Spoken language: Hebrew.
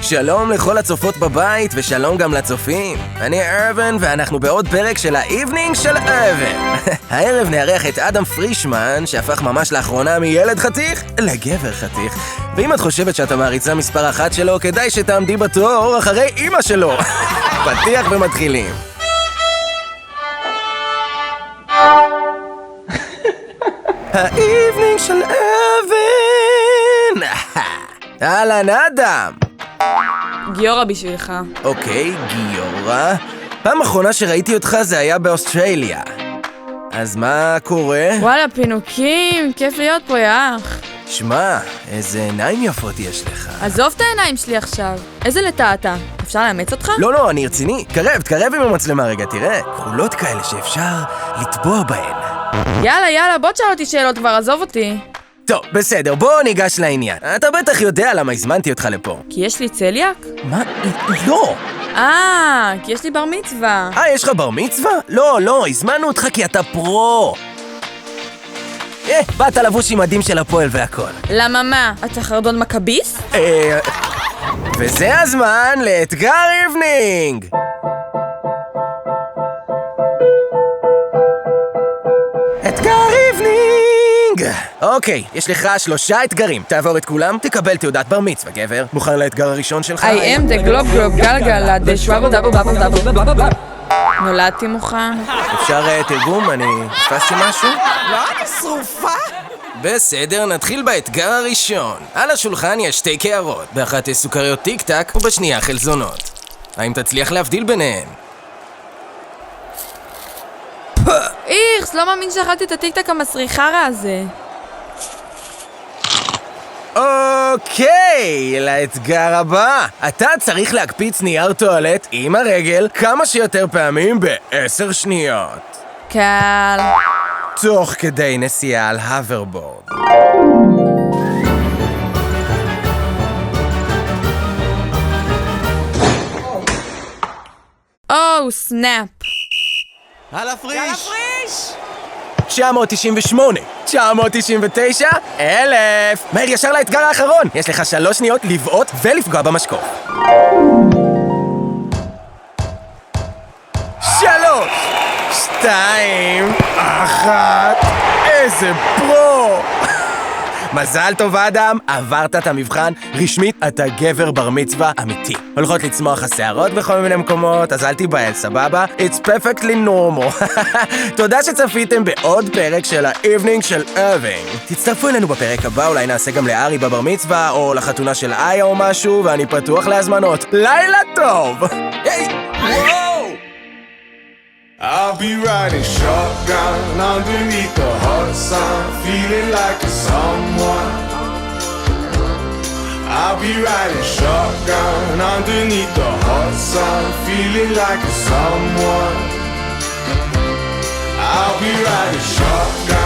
שלום לכל הצופות בבית ושלום גם לצופים. אני ארבן ואנחנו בעוד פרק של האיבנינג של ארבן. הערב נארח את אדם פרישמן שהפך ממש לאחרונה מילד חתיך לגבר חתיך. ואם את חושבת שאתה מעריצה מספר אחת שלו, כדאי שתעמדי בתור אחרי אמא שלו. פתיח ומתחילים. האיבנינג של ארבן. אהלן אדם. גיורא בשבילך. אוקיי, גיורא. פעם אחרונה שראיתי אותך זה היה באוסטרליה. אז מה קורה? וואלה, פינוקים, כיף להיות פה, יאח. שמע, איזה עיניים יפות יש לך. עזוב את העיניים שלי עכשיו. איזה לטה אתה? אפשר לאמץ אותך? לא, אני רציני. תקרב עם המצלמה רגע, תראה. כחולות כאלה שאפשר לטבוע בהן. יאללה, בוא תשאל אותי שאלות כבר, עזוב אותי. טוב, בסדר, בוא ניגש לעניין. אתה בטח יודע למה הזמנתי אותך לפה. כי יש לי צליאק? מה? לא! כי יש לי בר מצווה. יש לך בר מצווה? לא, הזמנו אותך כי אתה פרו. באת לבוש עם מדים של הפועל והכל. למה מה? אתה חרדון מכביסט? וזה הזמן לאתגר איבנינג! אתגר איבנינג! אוקיי, יש לך 3 אתגרים. תעבור את כולם, תקבל תעודת בר מצווה, גבר. מוכן לאתגר הראשון שלך? I am the globe גלגלה, דשווה דאבל דאבל. נולדתי מוכן. אפשר תרגום? אני פספסתי משהו? לא, אני שרופה. בסדר, נתחיל באתגר הראשון. על השולחן יש 2 קערות. באחת יש סוכריות טיק טק ובשנייה חלזונות. האם תצליח להבדיל ביניהן? איכס, לא מאמין שאכלתי את הטיק-טק המסריחרה הזה. אוקיי, לאתגר הבא. אתה צריך להקפיץ נייר טואלט עם הרגל כמה שיותר פעמים ב10 שניות. קל. תוך כדי נסיעה על הוברבורד. סנאפ. הלאה פריש! 998, 999, 1000. מהר ישר לאתגר האחרון. יש לך 3 שניות לבעוט ולפגוע במשקוף. 3, 2, 1. איזה פרו! מזל טוב אדם, עברת את המבחן, רשמית אתה גבר בר מצווה אמיתי. הולכות לצמוח השערות בכל מיני מקומות, אז אל תיבהל, סבבה? It's perfectly normal. תודה שצפיתם בעוד פרק של האיבנינג של ארבן. תצטרפו אלינו בפרק הבא, אולי נעשה גם לארי בבר מצווה, או לחתונה של איה או משהו, ואני פתוח להזמנות. לילה טוב! היי! וואו! I'll be riding shotgun underneath the hot sun, feeling like a someone. I'll be riding shotgun underneath the hot sun, feeling like a someone. I'll be riding shotgun